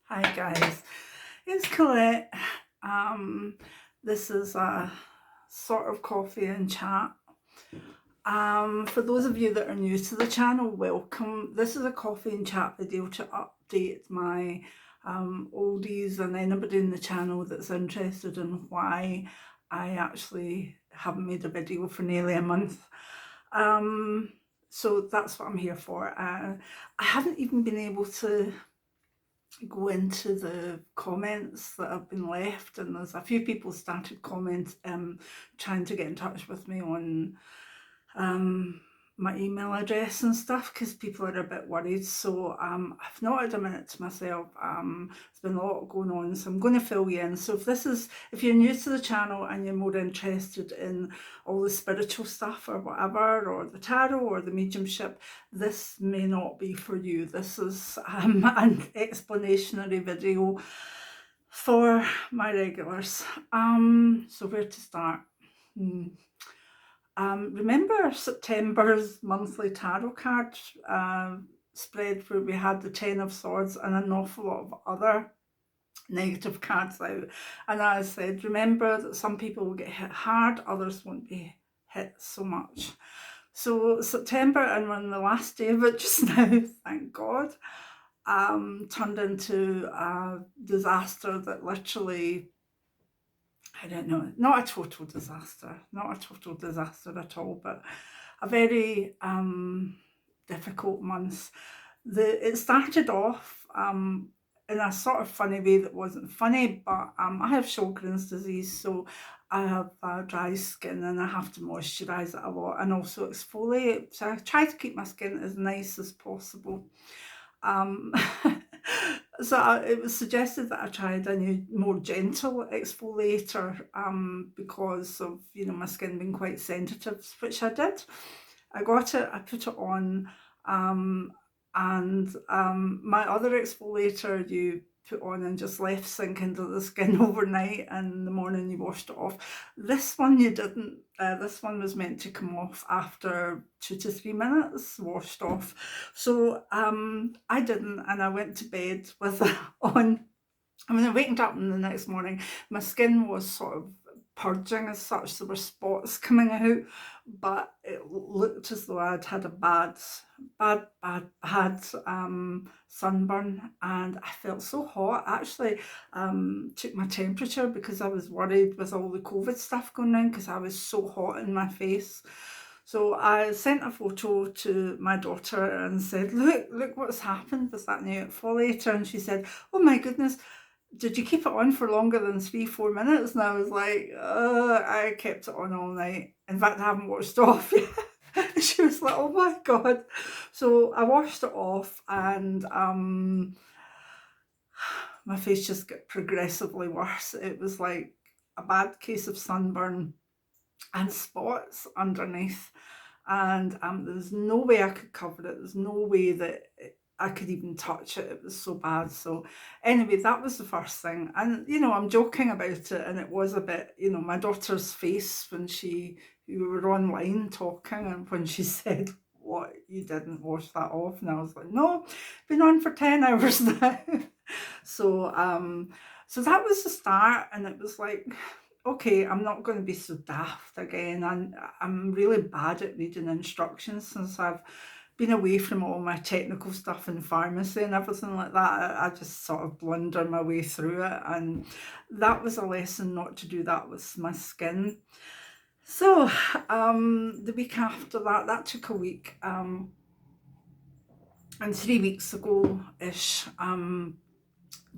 Hi guys, it's Colette. Um, this is a sort of coffee and chat. For those of you that are new to the channel, welcome. This is a coffee and chat video to update my oldies and anybody in the channel that's interested in why I actually haven't made a video for nearly a month. Um, so that's what I'm here for. I haven't even been able to go into the comments that have been left, and there's a few people started trying to get in touch with me on um, my email address and stuff because people are a bit worried. So I've not had a minute to myself. There's been a lot going on, so I'm going to fill you in. So if you're new to the channel and you're more interested in all the spiritual stuff or whatever, or the tarot or the mediumship, this may not be for you. This is an explanatory video for my regulars. So where to start? Remember September's monthly tarot card spread where we had the Ten of Swords and an awful lot of other negative cards out? And I said, remember that some people will get hit hard, others won't be hit so much. So September, and we're on the last day of it just now, thank God, turned into a disaster that literally, I don't know, not a total disaster at all, but a very difficult month. It started off in a sort of funny way that wasn't funny, but I have Sjogren's disease, so I have dry skin and I have to moisturise it a lot and also exfoliate. So I try to keep my skin as nice as possible. Um, it was suggested that I tried a new, more gentle exfoliator because of, my skin being quite sensitive, which I did. I got it, I put it on, and my other exfoliator you put on and just left sink into the skin overnight, and in the morning you washed it off. This one you didn't. This one was meant to come off after 2 to 3 minutes, washed off. So I didn't, and I went to bed with it on. I mean, I wakened up in the next morning, my skin was sort of purging as such. There were spots coming out, but it looked as though I'd had a bad sunburn, and I felt so hot. I actually took my temperature because I was worried with all the COVID stuff going on because I was so hot in my face. So I sent a photo to my daughter and said, look what's happened with that new exfoliator. And she said, oh my goodness, did you keep it on for longer than 3-4 minutes? And I was like, I kept it on all night. In fact, I haven't washed off yet. She was like, oh my God. So I washed it off, and my face just got progressively worse. It was like a bad case of sunburn and spots underneath. And there was no way I could cover it. There's no way that I could even touch it. It was so bad. So anyway, that was the first thing. And, I'm joking about it. And it was a bit, my daughter's face when we were online talking, and when she said, what, you didn't wash that off? And I was like, no, been on for 10 hours now. So, so that was the start. And it was like, okay, I'm not going to be so daft again. I'm really bad at reading instructions since I've been away from all my technical stuff in pharmacy and everything like that. I just sort of blunder my way through it, and that was a lesson not to do that with my skin. So the week after that took a week, and 3 weeks ago-ish,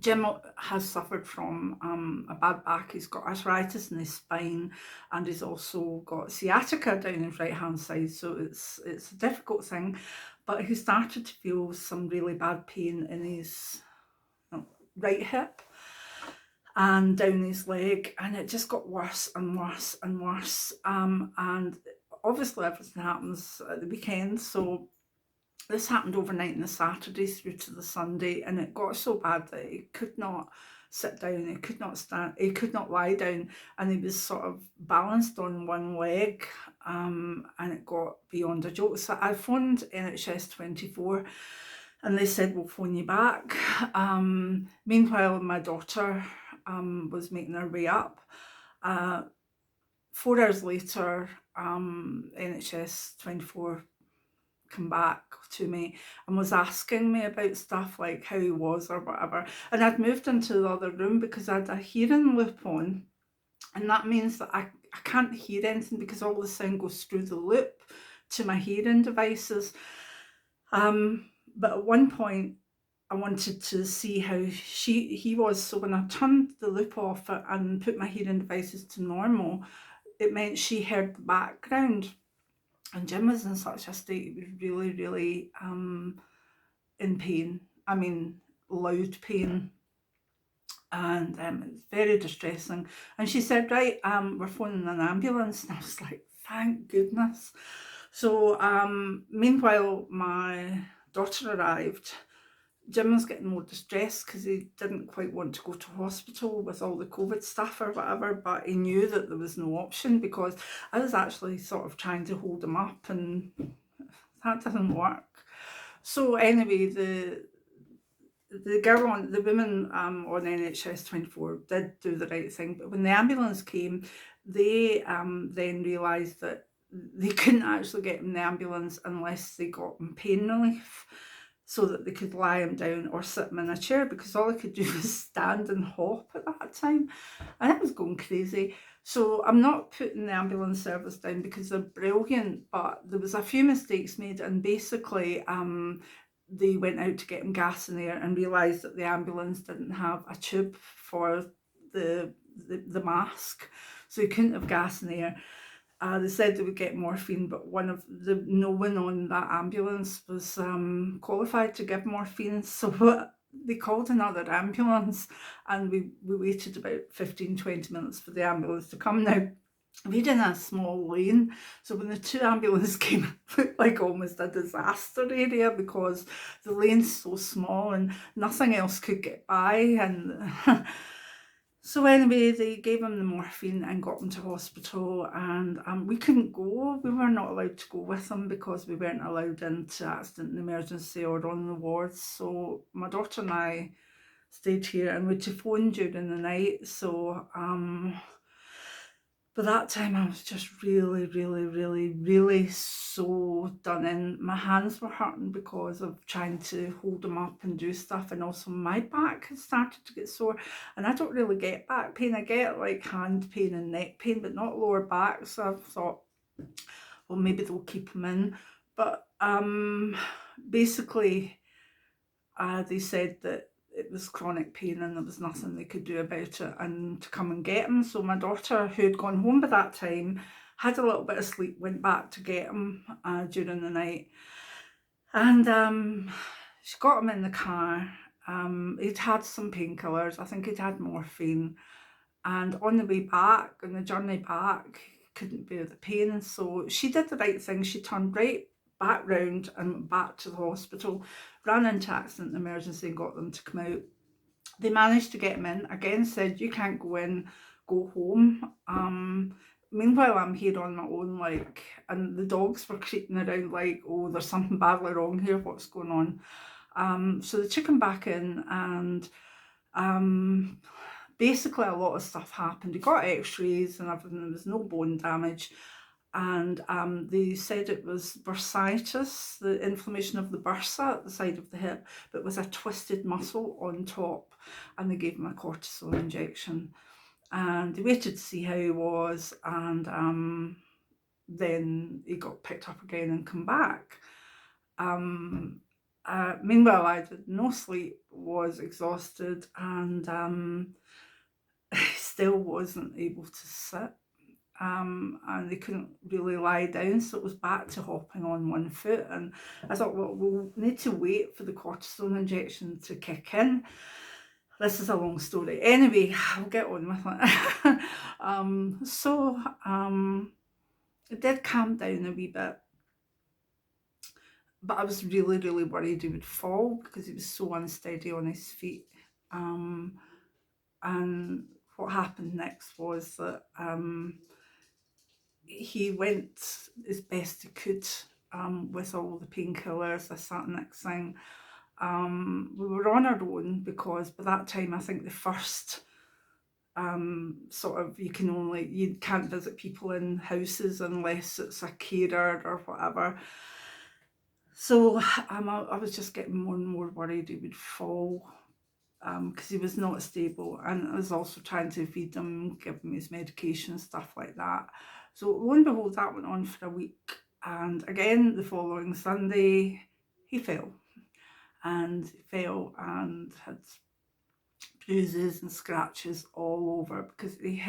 Jim has suffered from a bad back. He's got arthritis in his spine, and he's also got sciatica down his right hand side, so it's a difficult thing. But he started to feel some really bad pain in his right hip and down his leg, and it just got worse and worse and worse. And obviously everything happens at the weekend, so this happened overnight on the Saturday through to the Sunday, and it got so bad that he could not sit down, he could not stand, he could not lie down, and he was sort of balanced on one leg, and it got beyond a joke. So I phoned NHS 24 And they said, we'll phone you back. Meanwhile, my daughter was making her way up. 4 hours later, NHS 24 come back to me and was asking me about stuff like how he was or whatever. And I'd moved into the other room because I had a hearing loop on. And that means that I can't hear anything because all the sound goes through the loop to my hearing devices. But at one point, I wanted to see how he was. So when I turned the loop off and put my hearing devices to normal, it meant she heard the background. And Jim was in such a state, he was really, really in pain. I mean, loud pain. And it was very distressing. And she said, right, we're phoning an ambulance. And I was like, thank goodness. So meanwhile, my daughter arrived. Jim was getting more distressed because he didn't quite want to go to hospital with all the COVID stuff or whatever, but he knew that there was no option because I was actually sort of trying to hold him up, and that didn't work. So anyway, the women on NHS 24 did do the right thing, but when the ambulance came, they then realised that they couldn't actually get him in the ambulance unless they got him pain relief, so that they could lie him down or sit him in a chair, because all I could do was stand and hop at that time, and I was going crazy. So I'm not putting the ambulance service down because they're brilliant, but there was a few mistakes made, and basically they went out to get him gas in air and realised that the ambulance didn't have a tube for the mask, so he couldn't have gas in air. They said they would get morphine, but no one on that ambulance was qualified to give morphine. So they called another ambulance, and we waited about 15-20 minutes for the ambulance to come. Now, we're in a small lane, so when the two ambulances came, it looked like almost a disaster area because the lane's so small and nothing else could get by. And so anyway, they gave him the morphine and got him to hospital, and we couldn't go. We were not allowed to go with him because we weren't allowed into accident and emergency or on the wards. So my daughter and I stayed here, and we had to phone during the night. So but that time I was just really, really, really, really so done in. My hands were hurting because of trying to hold them up and do stuff, and also my back had started to get sore. And I don't really get back pain. I get like hand pain and neck pain, but not lower back. So I thought, well, maybe they'll keep them in. But basically, they said that it was chronic pain and there was nothing they could do about it, and to come and get him. So my daughter, who had gone home by that time, had a little bit of sleep, went back to get him during the night, and she got him in the car. He'd had some painkillers. I think he'd had morphine, and on the way back, on the journey back, couldn't bear the pain. So she did the right thing. She turned right back round and went back to the hospital, ran into accident and emergency and got them to come out. They managed to get him in. Again, said, you can't go in, go home. Meanwhile, I'm here on my own, like, and the dogs were creeping around like, oh, there's something badly wrong here, what's going on? So they took him back in, and basically a lot of stuff happened. He got x-rays and everything. There was no bone damage, and they said it was bursitis, the inflammation of the bursa at the side of the hip, but with a twisted muscle on top, and they gave him a cortisone injection, and they waited to see how he was, and then he got picked up again and come back. Meanwhile, I did no sleep, was exhausted, and still wasn't able to sit. And they couldn't really lie down, so it was back to hopping on one foot. And I thought, well, we'll need to wait for the cortisone injection to kick in. This is a long story. Anyway, I'll get on with it. So it did calm down a wee bit, but I was really, really worried he would fall because he was so unsteady on his feet. And what happened next was that he went as best he could with all the painkillers, this, that, and next thing. We were on our own because by that time I think the first sort of you can't visit people in houses unless it's a carer or whatever. So I was just getting more and more worried he would fall because he was not stable, and I was also trying to feed him, give him his medication, stuff like that. So lo and behold, that went on for a week, and again the following Sunday he fell and had bruises and scratches all over because he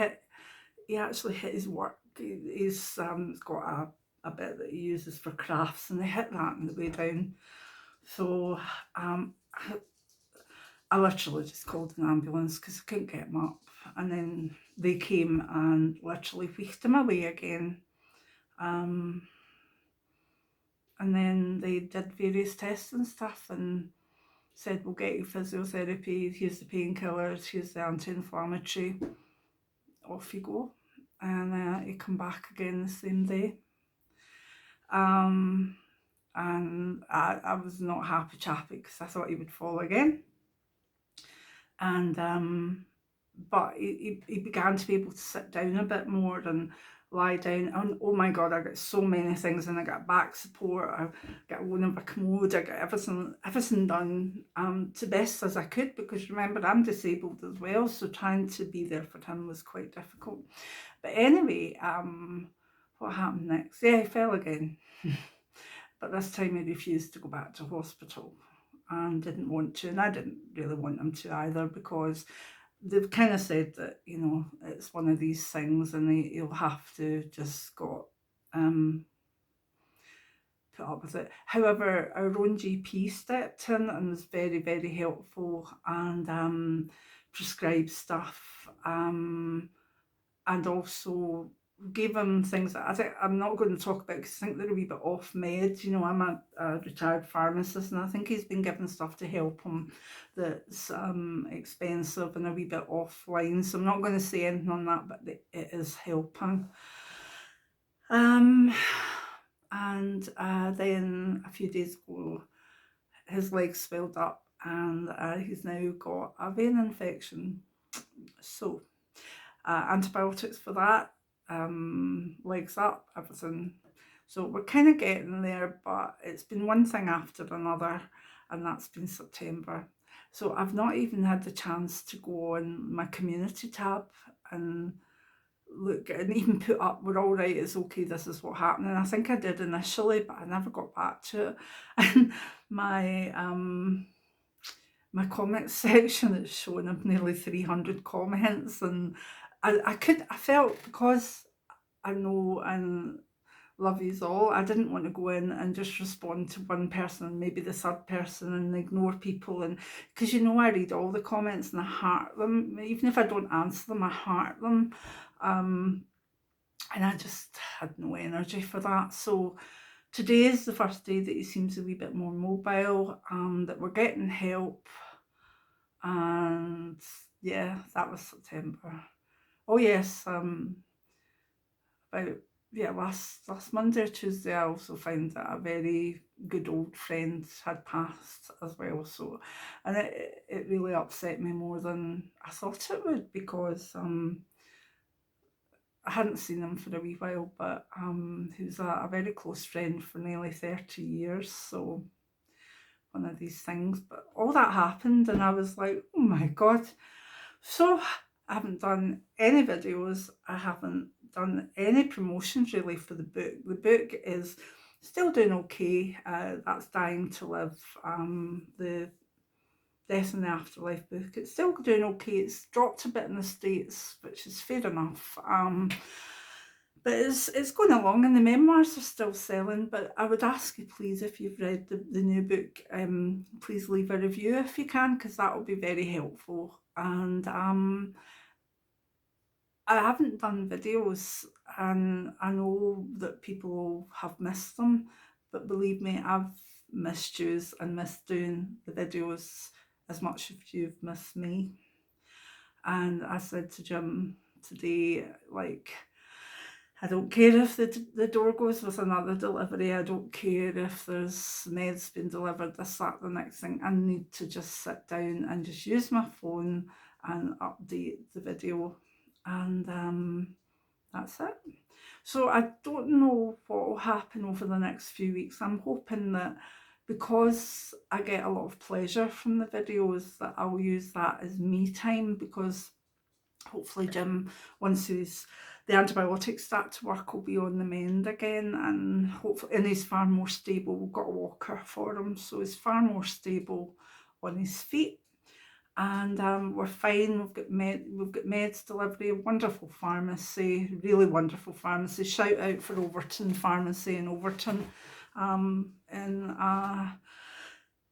actually hit his work. He's got a bit that he uses for crafts, and they hit that on the way down. So I literally just called an ambulance because I couldn't get him up. And then they came and literally wheeled him away again. And then they did various tests and stuff and said, we'll get you physiotherapy, here's the painkillers, here's the anti-inflammatory, off you go. And he come back again the same day. And I was not happy chappy because I thought he would fall again. And but he began to be able to sit down a bit more and lie down. And oh my God, I got so many things, and I got back support, I got a loan of a commode, I got everything done to best as I could, because remember, I'm disabled as well, so trying to be there for him was quite difficult. But anyway, what happened next? Yeah, he fell again. But this time he refused to go back to hospital and didn't want to, and I didn't really want him to either, because they've kind of said that, you know, it's one of these things and he'll have to just put up with it. However, our own GP stepped in and was very, very helpful, and prescribed stuff, and also gave him things that I think I'm not going to talk about because I think they're a wee bit off med. You know, I'm a retired pharmacist, and I think he's been given stuff to help him that's expensive and a wee bit offline. So I'm not going to say anything on that, but it is helping. And then a few days ago, his legs swelled up, and he's now got a vein infection. So antibiotics for that, legs up, everything. So we're kind of getting there, but it's been one thing after another, and that's been September. So I've not even had the chance to go on my community tab and look and even put up, we're all right, it's okay, this is what happened. And I think I did initially, but I never got back to it. And my comments section is showing up nearly 300 comments, and I felt, because I know and love yous all, I didn't want to go in and just respond to one person and maybe the third person and ignore people. And because, you know, I read all the comments and I heart them, even if I don't answer them, I heart them. And I just had no energy for that. So today is the first day that he seems a wee bit more mobile, that we're getting help. And yeah, that was September. Oh yes, about last Monday or Tuesday, I also found that a very good old friend had passed as well. So, and it really upset me more than I thought it would, because I hadn't seen him for a wee while, but he was a very close friend for nearly 30 years. So one of these things, but all that happened and I was like, oh my God. So I haven't done any videos, I haven't done any promotions really for the book. The book is still doing okay. That's Dying to Live, the Death in the Afterlife book. It's still doing okay. It's dropped a bit in the States, which is fair enough. But it's going along, and the memoirs are still selling. But I would ask you, please, if you've read the new book, please leave a review if you can, because that will be very helpful. And I haven't done videos, and I know that people have missed them, but believe me, I've missed yous and missed doing the videos as much as you've missed me. And I said to Jim today, like, I don't care if the door goes with another delivery. I don't care if there's meds being delivered, this, that, the next thing. I need to just sit down and just use my phone and update the video. And that's it. So I don't know what will happen over the next few weeks. I'm hoping that because I get a lot of pleasure from the videos, that I'll use that as me time, because hopefully Jim, once the antibiotics start to work, will be on the mend again, and hopefully, and he's far more stable. We've got a walker for him, so he's far more stable on his feet. And we're fine. We've got meds delivery, wonderful pharmacy, really wonderful pharmacy. Shout out for Overton Pharmacy in Overton, and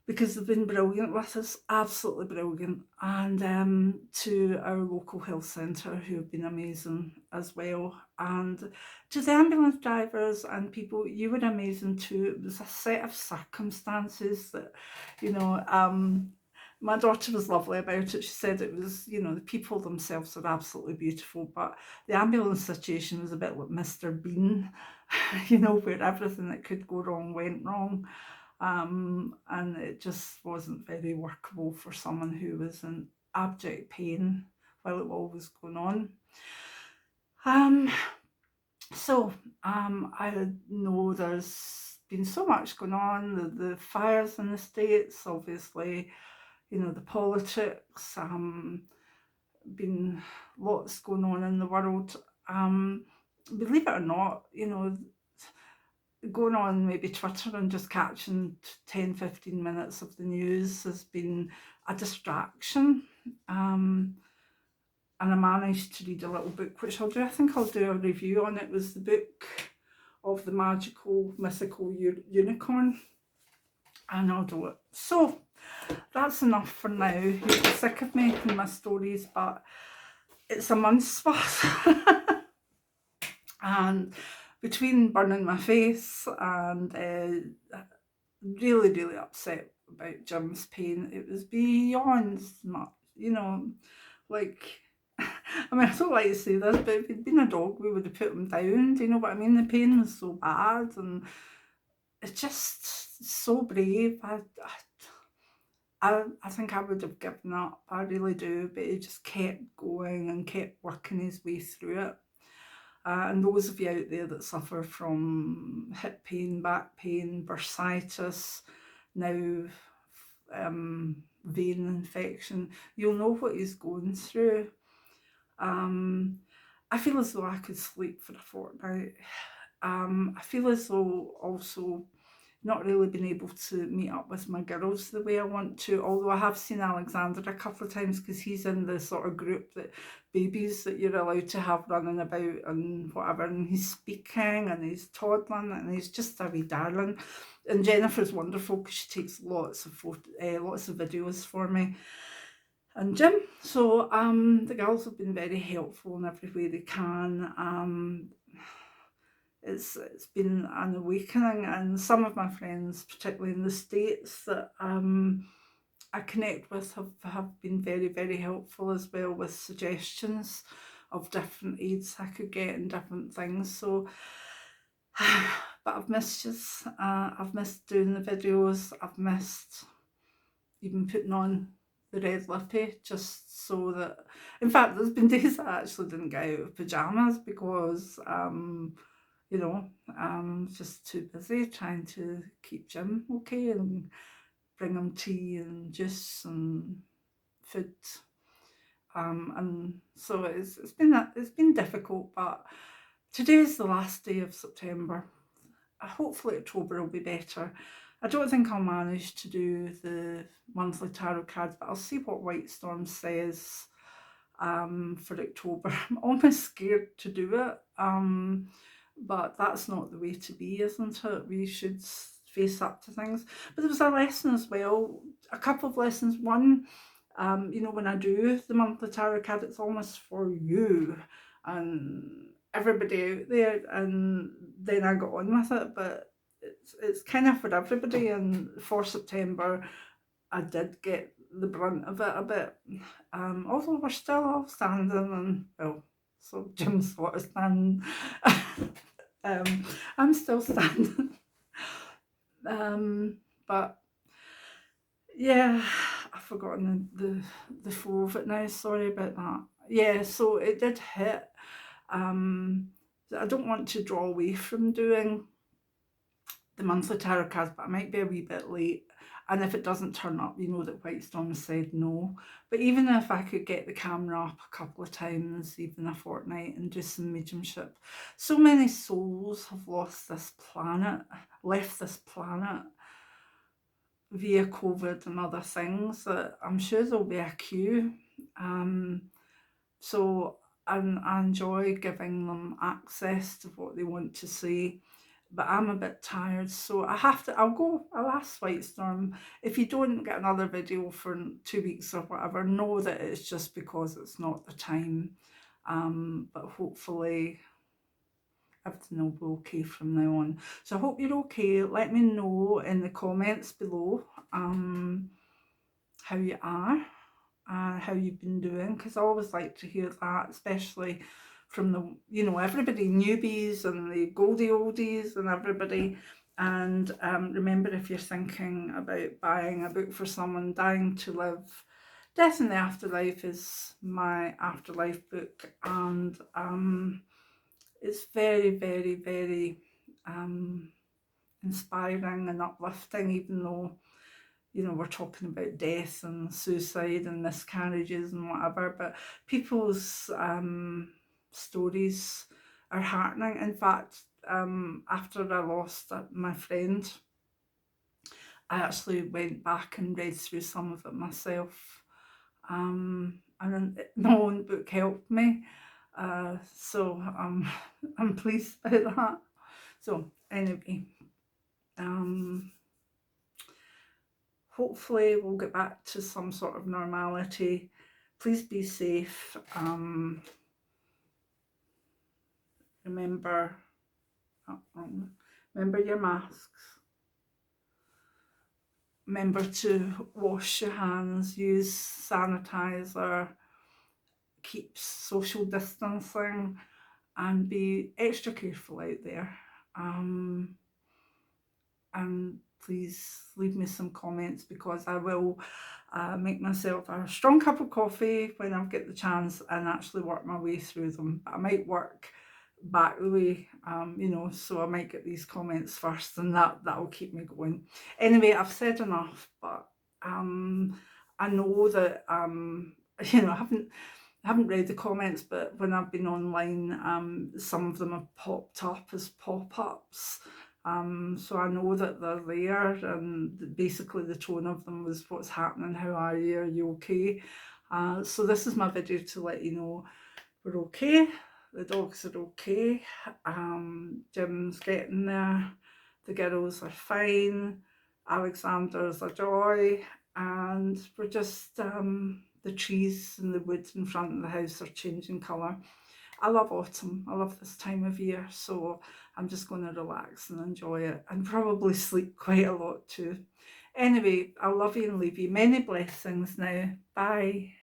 because they've been brilliant with us, absolutely brilliant. And to our local health centre, who have been amazing as well. And to the ambulance drivers and people, you were amazing too. It was a set of circumstances that, my daughter was lovely about it. She said it was, the people themselves are absolutely beautiful, but the ambulance situation was a bit like Mr. Bean, where everything that could go wrong went wrong. And it just wasn't very workable for someone who was in abject pain while it all was going on. I know there's been so much going on, the fires in the States, obviously, the politics, been lots going on in the world. Believe it or not, going on maybe Twitter and just catching 10-15 minutes of the news has been a distraction. And I managed to read a little book, which I'll do. I think I'll do a review on it. It was the book of the magical, mythical unicorn, and I'll do it. So that's enough for now. You'll be sick of me and my stories, but it's a month's worth. And between burning my face and really, really upset about Jim's pain, it was beyond much, like, I mean, I don't like to say this, but if he'd been a dog, we would have put him down. Do you know what I mean? The pain was so bad, and it's just so brave. I think I would have given up. I really do, but he just kept going and kept working his way through it. And those of you out there that suffer from hip pain, back pain, bursitis, now vein infection, you'll know what he's going through. I feel as though I could sleep for a fortnight. I feel as though also not really been able to meet up with my girls the way I want to, although I have seen Alexander a couple of times, because he's in the sort of group that babies that you're allowed to have running about and whatever, and he's speaking and he's toddling and he's just a wee darling. And Jennifer's wonderful because she takes lots of videos for me, and Jim. So the girls have been very helpful in every way they can. It's been an awakening, and some of my friends, particularly in the States, that I connect with have been very, very helpful as well, with suggestions of different aids I could get and different things. So, but I've missed you. I've missed doing the videos. I've missed even putting on the red lippy, just so that, in fact, there's been days I actually didn't get out of pyjamas because just too busy trying to keep Jim okay and bring him tea and juice and food. And so it's been difficult, but today's the last day of September. Hopefully October will be better. I don't think I'll manage to do the monthly tarot cards, but I'll see what White Storm says for October. I'm almost scared to do it. But that's not the way to be, isn't it? We should face up to things. But there was a lesson as well, a couple of lessons. One, when I do the monthly tarot card, it's almost for you and everybody out there, and then I got on with it. But it's kind of for everybody, and for September, I did get the brunt of it a bit. Although we're still all standing, and well, so Jim's sort of standing. I'm still standing. But yeah, I've forgotten the flow of it now. Sorry about that. Yeah, so it did hit. Um, I don't want to draw away from doing the monthly tarot cards, but I might be a wee bit late. And if it doesn't turn up, you know that White Storm said no. But even if I could get the camera up a couple of times, even a fortnight, and do some mediumship, so many souls have lost this planet, left this planet via COVID and other things that I'm sure there'll be a queue. So I enjoy giving them access to what they want to say, but I'm a bit tired, so I'll ask White Storm, if you don't get another video for 2 weeks or whatever, know that it's just because it's not the time. But hopefully everything will be okay from now on. So I hope you're okay. Let me know in the comments below how you are and how you've been doing, because I always like to hear that, especially from the everybody, newbies and the goldie oldies and everybody. And remember, if you're thinking about buying a book for someone, Dying to Live, Death in the Afterlife is my Afterlife book, and it's very, very, very inspiring and uplifting, even though we're talking about death and suicide and miscarriages and whatever, but people's stories are heartening. In fact, after I lost my friend, I actually went back and read through some of it myself, and my own book helped me. So I'm pleased about that. So anyway, hopefully we'll get back to some sort of normality. Please be safe. Remember your masks. Remember to wash your hands, use sanitizer, keep social distancing, and be extra careful out there. And please leave me some comments, because I will make myself a strong cup of coffee when I get the chance and actually work my way through them. I might work back the way, so I might get these comments first, and that'll keep me going. Anyway, I've said enough, but I know that I haven't read the comments, but when I've been online, some of them have popped up as pop-ups. So I know that they're there, and basically the tone of them was, what's happening, how are you okay? So this is my video to let you know we're okay, the dogs are okay, Jim's getting there, the girls are fine, Alexander's a joy, and we're just, the trees and the woods in front of the house are changing colour. I love autumn, I love this time of year, so I'm just going to relax and enjoy it, and probably sleep quite a lot too. Anyway, I love you and leave you. Many blessings now. Bye.